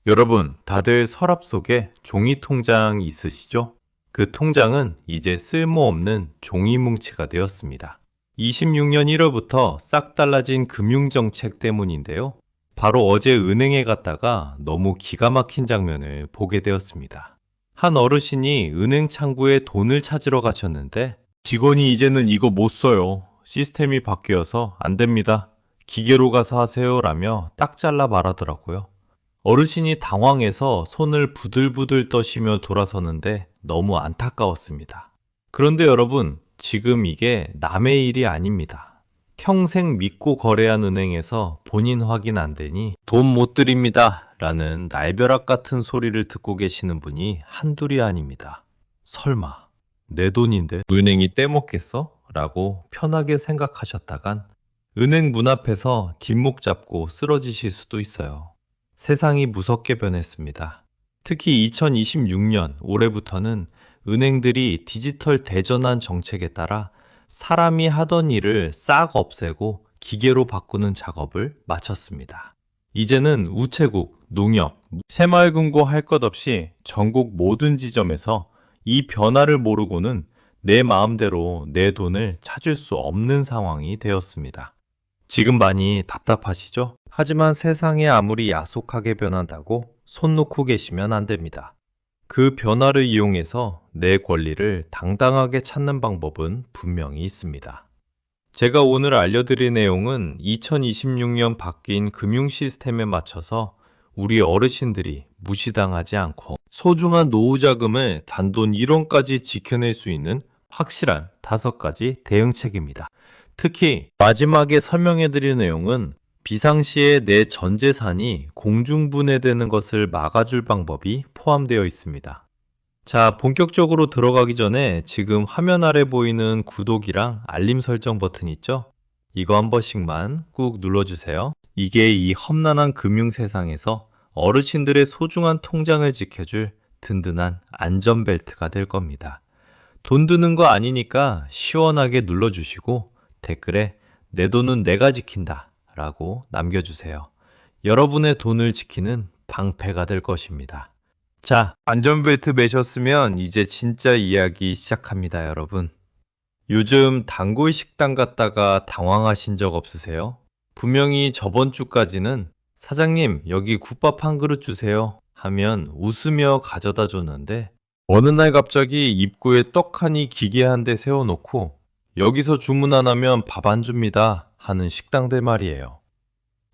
여러분, 다들 서랍 속에 종이 통장 있으시죠? 그 통장은 이제 쓸모없는 종이 뭉치가 되었습니다. 26년 1월부터 싹 달라진 금융정책 때문인데요. 바로 어제 은행에 갔다가 너무 기가 막힌 장면을 보게 되었습니다. 한 어르신이 은행 창구에 돈을 찾으러 가셨는데 직원이 이제는 이거 못 써요. 시스템이 바뀌어서 안 됩니다. 기계로 가서 하세요 라며 딱 잘라 말하더라고요. 어르신이 당황해서 손을 부들부들 떠시며 돌아서는데 너무 안타까웠습니다. 그런데 여러분, 지금 이게 남의 일이 아닙니다. 평생 믿고 거래한 은행에서 본인 확인 안 되니 돈 못 드립니다 라는 날벼락 같은 소리를 듣고 계시는 분이 한둘이 아닙니다. 설마 내 돈인데 은행이 떼먹겠어? 라고 편하게 생각하셨다간 은행 문 앞에서 뒷목 잡고 쓰러지실 수도 있어요. 세상이 무섭게 변했습니다. 특히 2026년 올해부터는 은행들이 디지털 대전환 정책에 따라 사람이 하던 일을 싹 없애고 기계로 바꾸는 작업을 마쳤습니다. 이제는 우체국, 농협, 새마을금고 할 것 없이 전국 모든 지점에서 이 변화를 모르고는 내 마음대로 내 돈을 찾을 수 없는 상황이 되었습니다. 지금 많이 답답하시죠? 하지만 세상이 아무리 야속하게 변한다고 손 놓고 계시면 안 됩니다. 그 변화를 이용해서 내 권리를 당당하게 찾는 방법은 분명히 있습니다. 제가 오늘 알려드릴 내용은 2026년 바뀐 금융 시스템에 맞춰서 우리 어르신들이 무시당하지 않고 소중한 노후 자금을 단돈 1원까지 지켜낼 수 있는 확실한 5가지 대응책입니다. 특히 마지막에 설명해드릴 내용은 비상시에 내 전 재산이 공중분해되는 것을 막아줄 방법이 포함되어 있습니다. 자, 본격적으로 들어가기 전에 지금 화면 아래 보이는 구독이랑 알림 설정 버튼 있죠? 이거 한 번씩만 꾹 눌러주세요. 이게 이 험난한 금융 세상에서 어르신들의 소중한 통장을 지켜줄 든든한 안전벨트가 될 겁니다. 돈 드는 거 아니니까 시원하게 눌러주시고 댓글에 내 돈은 내가 지킨다 라고 남겨주세요. 여러분의 돈을 지키는 방패가 될 것입니다. 자, 안전벨트 매셨으면 이제 진짜 이야기 시작합니다, 여러분. 요즘 단골 식당 갔다가 당황하신 적 없으세요? 분명히 저번 주까지는 사장님, 여기 국밥 한 그릇 주세요 하면 웃으며 가져다 줬는데 어느 날 갑자기 입구에 떡하니 기계 한 대 세워놓고 여기서 주문 안 하면 밥 안 줍니다 하는 식당들 말이에요.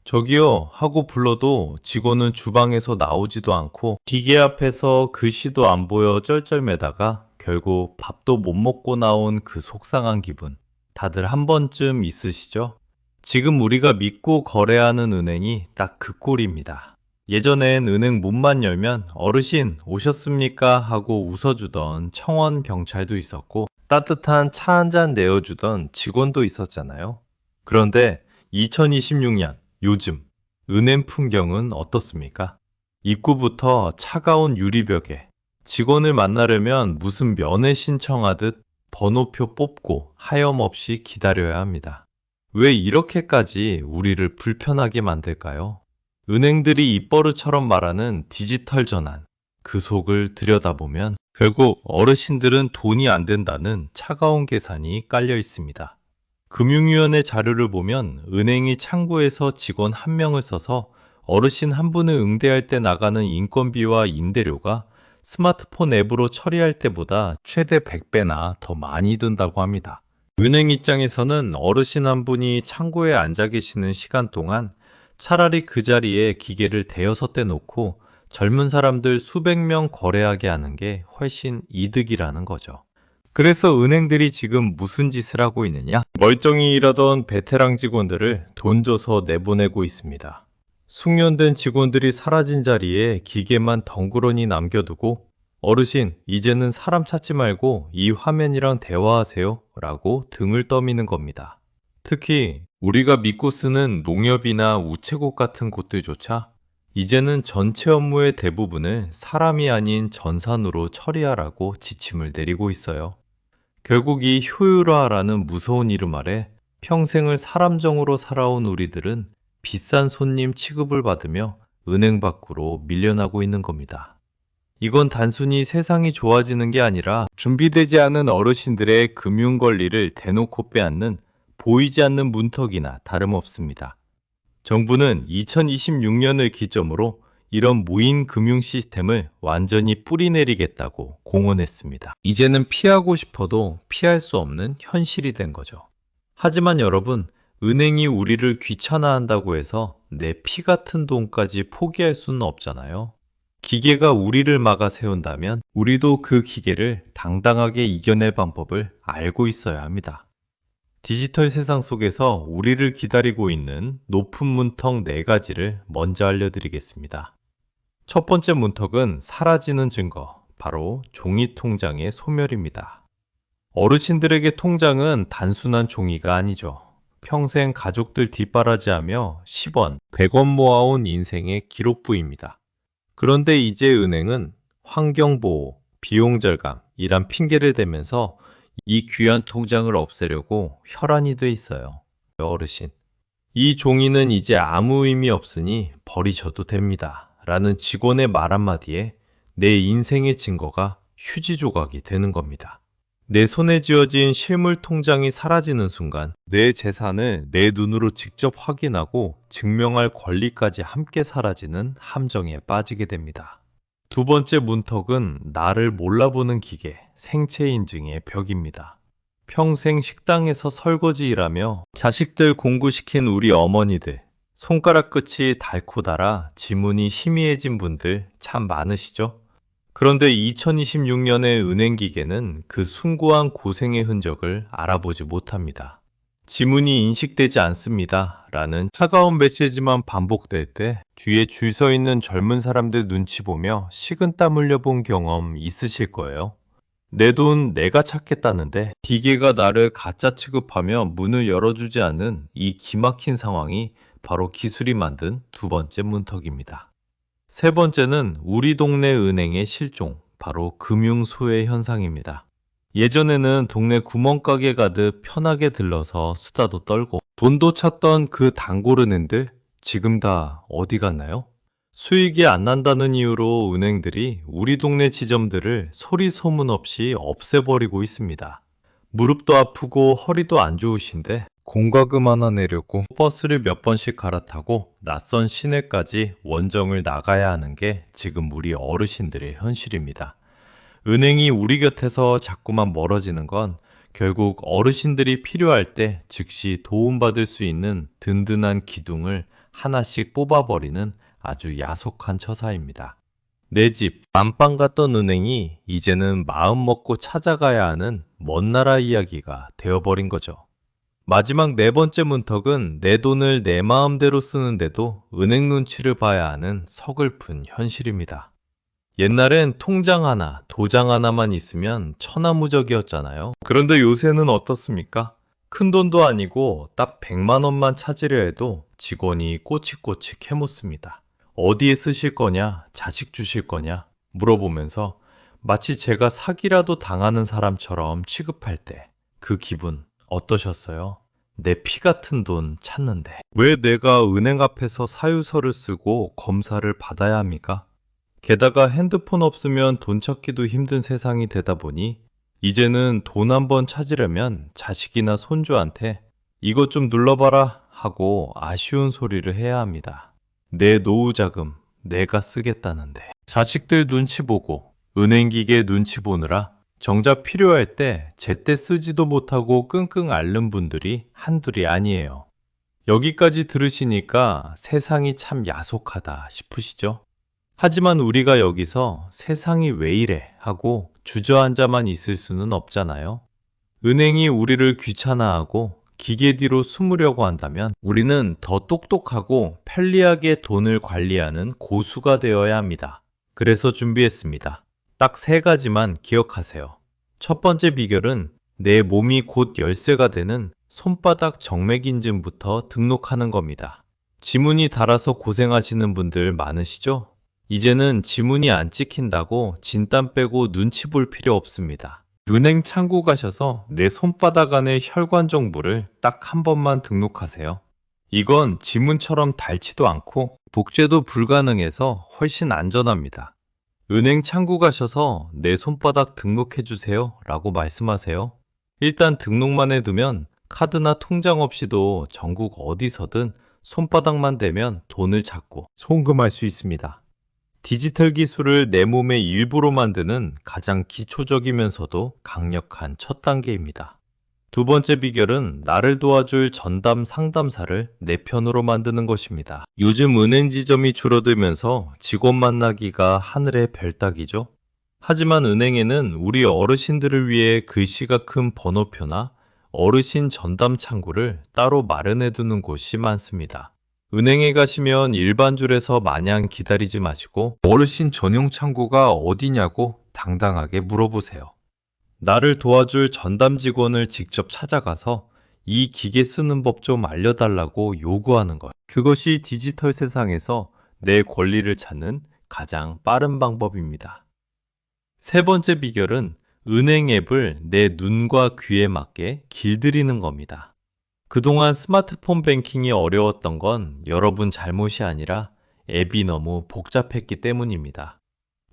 저기요 하고 불러도 직원은 주방에서 나오지도 않고 기계 앞에서 글씨도 안 보여 쩔쩔매다가 결국 밥도 못 먹고 나온 그 속상한 기분 다들 한 번쯤 있으시죠? 지금 우리가 믿고 거래하는 은행이 딱 그 꼴입니다. 예전엔 은행 문만 열면 어르신 오셨습니까 하고 웃어주던 청원 경찰도 있었고 따뜻한 차 한 잔 내어주던 직원도 있었잖아요. 그런데 2026년 요즘 은행 풍경은 어떻습니까? 입구부터 차가운 유리벽에 직원을 만나려면 무슨 면회 신청하듯 번호표 뽑고 하염없이 기다려야 합니다. 왜 이렇게까지 우리를 불편하게 만들까요? 은행들이 입버릇처럼 말하는 디지털 전환, 그 속을 들여다보면 결국 어르신들은 돈이 안 된다는 차가운 계산이 깔려 있습니다. 금융위원회 자료를 보면 은행이 창구에서 직원 한 명을 써서 어르신 한 분을 응대할 때 나가는 인건비와 임대료가 스마트폰 앱으로 처리할 때보다 최대 100배나 더 많이 든다고 합니다. 은행 입장에서는 어르신 한 분이 창구에 앉아 계시는 시간 동안 차라리 그 자리에 기계를 대여섯 대 놓고 젊은 사람들 수백 명 거래하게 하는 게 훨씬 이득이라는 거죠. 그래서 은행들이 지금 무슨 짓을 하고 있느냐? 멀쩡히 일하던 베테랑 직원들을 돈 줘서 내보내고 있습니다. 숙련된 직원들이 사라진 자리에 기계만 덩그러니 남겨두고 어르신, 이제는 사람 찾지 말고 이 화면이랑 대화하세요 라고 등을 떠미는 겁니다. 특히 우리가 믿고 쓰는 농협이나 우체국 같은 곳들조차 이제는 전체 업무의 대부분을 사람이 아닌 전산으로 처리하라고 지침을 내리고 있어요. 결국 이 효율화라는 무서운 이름 아래 평생을 사람정으로 살아온 우리들은 비싼 손님 취급을 받으며 은행 밖으로 밀려나고 있는 겁니다. 이건 단순히 세상이 좋아지는 게 아니라 준비되지 않은 어르신들의 금융 권리를 대놓고 빼앗는 보이지 않는 문턱이나 다름없습니다. 정부는 2026년을 기점으로 이런 무인 금융 시스템을 완전히 뿌리내리겠다고 공언했습니다. 이제는 피하고 싶어도 피할 수 없는 현실이 된 거죠. 하지만 여러분, 은행이 우리를 귀찮아한다고 해서 내 피 같은 돈까지 포기할 수는 없잖아요. 기계가 우리를 막아 세운다면 우리도 그 기계를 당당하게 이겨낼 방법을 알고 있어야 합니다. 디지털 세상 속에서 우리를 기다리고 있는 높은 문턱 4가지를 먼저 알려드리겠습니다. 첫 번째 문턱은 사라지는 증거, 바로 종이 통장의 소멸입니다. 어르신들에게 통장은 단순한 종이가 아니죠. 평생 가족들 뒷바라지하며 10원, 100원 모아온 인생의 기록부입니다. 그런데 이제 은행은 환경보호, 비용 절감이란 핑계를 대면서 이 귀한 통장을 없애려고 혈안이 돼 있어요. 어르신, 이 종이는 이제 아무 의미 없으니 버리셔도 됩니다. 라는 직원의 말 한마디에 내 인생의 증거가 휴지 조각이 되는 겁니다. 내 손에 쥐어진 실물 통장이 사라지는 순간 내 재산을 내 눈으로 직접 확인하고 증명할 권리까지 함께 사라지는 함정에 빠지게 됩니다. 두 번째 문턱은 나를 몰라보는 기계, 생체 인증의 벽입니다. 평생 식당에서 설거지 일하며 자식들 공부시킨 우리 어머니들, 손가락 끝이 닳고 닳아 지문이 희미해진 분들 참 많으시죠? 그런데 2026년의 은행기계는 그 숭고한 고생의 흔적을 알아보지 못합니다. 지문이 인식되지 않습니다. 라는 차가운 메시지만 반복될 때 뒤에 줄 서 있는 젊은 사람들 눈치 보며 식은땀 흘려본 경험 있으실 거예요. 내 돈 내가 찾겠다는데 기계가 나를 가짜 취급하며 문을 열어주지 않는 이 기막힌 상황이 바로 기술이 만든 두 번째 문턱입니다. 세 번째는 우리 동네 은행의 실종, 바로 금융소외 현상입니다. 예전에는 동네 구멍가게 가듯 편하게 들러서 수다도 떨고 돈도 찾던 그 단골은행들 지금 다 어디 갔나요? 수익이 안 난다는 이유로 은행들이 우리 동네 지점들을 소리 소문 없이 없애버리고 있습니다. 무릎도 아프고 허리도 안 좋으신데 공과금 하나 내려고 버스를 몇 번씩 갈아타고 낯선 시내까지 원정을 나가야 하는 게 지금 우리 어르신들의 현실입니다. 은행이 우리 곁에서 자꾸만 멀어지는 건 결국 어르신들이 필요할 때 즉시 도움받을 수 있는 든든한 기둥을 하나씩 뽑아버리는 아주 야속한 처사입니다. 내 집, 안방 갔던 은행이 이제는 마음 먹고 찾아가야 하는 먼 나라 이야기가 되어버린 거죠. 마지막 네 번째 문턱은 내 돈을 내 마음대로 쓰는데도 은행 눈치를 봐야 하는 서글픈 현실입니다. 옛날엔 통장 하나, 도장 하나만 있으면 천하무적이었잖아요. 그런데 요새는 어떻습니까? 큰 돈도 아니고 딱 100만 원만 찾으려 해도 직원이 꼬치꼬치 캐묻습니다. 어디에 쓰실 거냐, 자식 주실 거냐 물어보면서 마치 제가 사기라도 당하는 사람처럼 취급할 때 그 기분 어떠셨어요? 내 피 같은 돈 찾는데 왜 내가 은행 앞에서 사유서를 쓰고 검사를 받아야 합니까? 게다가 핸드폰 없으면 돈 찾기도 힘든 세상이 되다 보니 이제는 돈 한 번 찾으려면 자식이나 손주한테 이것 좀 눌러봐라 하고 아쉬운 소리를 해야 합니다. 내 노후 자금 내가 쓰겠다는데 자식들 눈치 보고 은행기계 눈치 보느라 정작 필요할 때 제때 쓰지도 못하고 끙끙 앓는 분들이 한둘이 아니에요. 여기까지 들으시니까 세상이 참 야속하다 싶으시죠? 하지만 우리가 여기서 세상이 왜 이래 하고 주저앉아만 있을 수는 없잖아요. 은행이 우리를 귀찮아하고 기계 뒤로 숨으려고 한다면 우리는 더 똑똑하고 편리하게 돈을 관리하는 고수가 되어야 합니다. 그래서 준비했습니다. 딱 3가지만 기억하세요. 첫 번째 비결은 내 몸이 곧 열쇠가 되는 손바닥 정맥 인증부터 등록하는 겁니다. 지문이 닳아서 고생하시는 분들 많으시죠? 이제는 지문이 안 찍힌다고 진땀 빼고 눈치 볼 필요 없습니다. 은행 창구 가셔서 내 손바닥 안의 혈관 정보를 딱 한 번만 등록하세요. 이건 지문처럼 닳지도 않고 복제도 불가능해서 훨씬 안전합니다. 은행 창구 가셔서 내 손바닥 등록해주세요 라고 말씀하세요. 일단 등록만 해두면 카드나 통장 없이도 전국 어디서든 손바닥만 대면 돈을 잡고 송금할 수 있습니다. 디지털 기술을 내 몸의 일부로 만드는 가장 기초적이면서도 강력한 첫 단계입니다. 두 번째 비결은 나를 도와줄 전담 상담사를 내 편으로 만드는 것입니다. 요즘 은행 지점이 줄어들면서 직원 만나기가 하늘의 별 따기죠. 하지만 은행에는 우리 어르신들을 위해 글씨가 큰 번호표나 어르신 전담 창구를 따로 마련해 두는 곳이 많습니다. 은행에 가시면 일반 줄에서 마냥 기다리지 마시고 어르신 전용 창구가 어디냐고 당당하게 물어보세요. 나를 도와줄 전담 직원을 직접 찾아가서 이 기계 쓰는 법 좀 알려달라고 요구하는 것. 그것이 디지털 세상에서 내 권리를 찾는 가장 빠른 방법입니다. 세 번째 비결은 은행 앱을 내 눈과 귀에 맞게 길들이는 겁니다. 그동안 스마트폰 뱅킹이 어려웠던 건 여러분 잘못이 아니라 앱이 너무 복잡했기 때문입니다.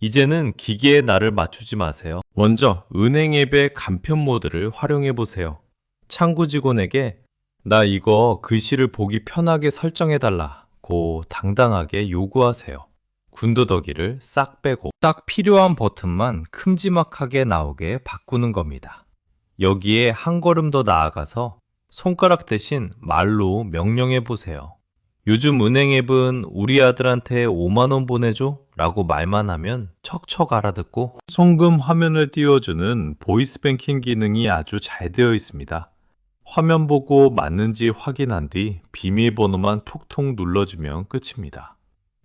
이제는 기계에 나를 맞추지 마세요. 먼저 은행 앱의 간편 모드를 활용해 보세요. 창구 직원에게 나 이거 글씨를 보기 편하게 설정해 달라고 당당하게 요구하세요. 군더더기를 싹 빼고 딱 필요한 버튼만 큼지막하게 나오게 바꾸는 겁니다. 여기에 한 걸음 더 나아가서 손가락 대신 말로 명령해 보세요. 요즘 은행 앱은 우리 아들한테 5만 원 보내줘 라고 말만 하면 척척 알아듣고 송금 화면을 띄워주는 보이스 뱅킹 기능이 아주 잘 되어 있습니다. 화면 보고 맞는지 확인한 뒤 비밀번호만 툭툭 눌러주면 끝입니다.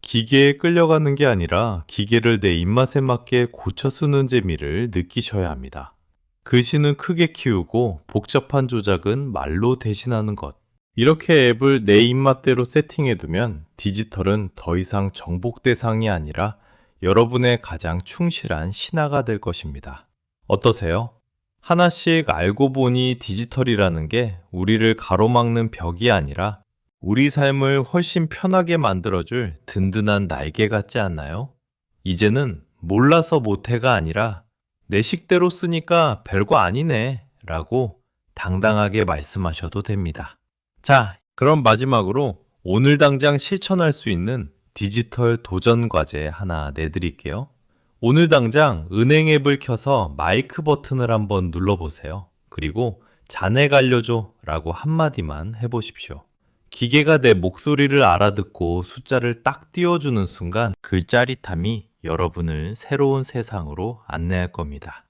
기계에 끌려가는 게 아니라 기계를 내 입맛에 맞게 고쳐 쓰는 재미를 느끼셔야 합니다. 글씨는 크게 키우고 복잡한 조작은 말로 대신하는 것. 이렇게 앱을 내 입맛대로 세팅해두면 디지털은 더 이상 정복 대상이 아니라 여러분의 가장 충실한 신하가 될 것입니다. 어떠세요? 하나씩 알고 보니 디지털이라는 게 우리를 가로막는 벽이 아니라 우리 삶을 훨씬 편하게 만들어줄 든든한 날개 같지 않나요? 이제는 몰라서 못해가 아니라 내 식대로 쓰니까 별거 아니네 라고 당당하게 말씀하셔도 됩니다. 자, 그럼 마지막으로 오늘 당장 실천할 수 있는 디지털 도전 과제 하나 내드릴게요. 오늘 당장 은행 앱을 켜서 마이크 버튼을 한번 눌러보세요. 그리고 자네가 알려줘 라고 한마디만 해보십시오. 기계가 내 목소리를 알아듣고 숫자를 딱 띄워주는 순간 그 짜릿함이 여러분을 새로운 세상으로 안내할 겁니다.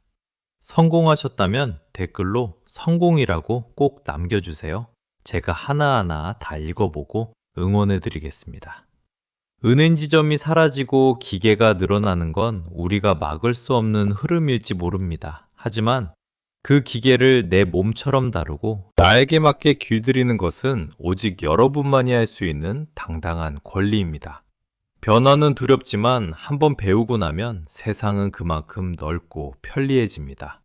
성공하셨다면 댓글로 성공이라고 꼭 남겨주세요. 제가 하나하나 다 읽어보고 응원해드리겠습니다. 은행 지점이 사라지고 기계가 늘어나는 건 우리가 막을 수 없는 흐름일지 모릅니다. 하지만 그 기계를 내 몸처럼 다루고 나에게 맞게 길들이는 것은 오직 여러분만이 할 수 있는 당당한 권리입니다. 변화는 두렵지만 한번 배우고 나면 세상은 그만큼 넓고 편리해집니다.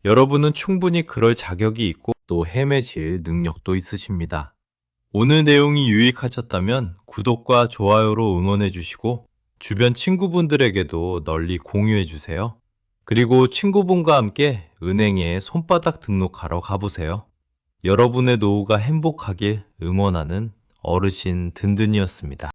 여러분은 충분히 그럴 자격이 있고 또 헤매실 능력도 있으십니다. 오늘 내용이 유익하셨다면 구독과 좋아요로 응원해 주시고 주변 친구분들에게도 널리 공유해 주세요. 그리고 친구분과 함께 은행에 손바닥 등록하러 가보세요. 여러분의 노후가 행복하길 응원하는 어르신 든든이었습니다.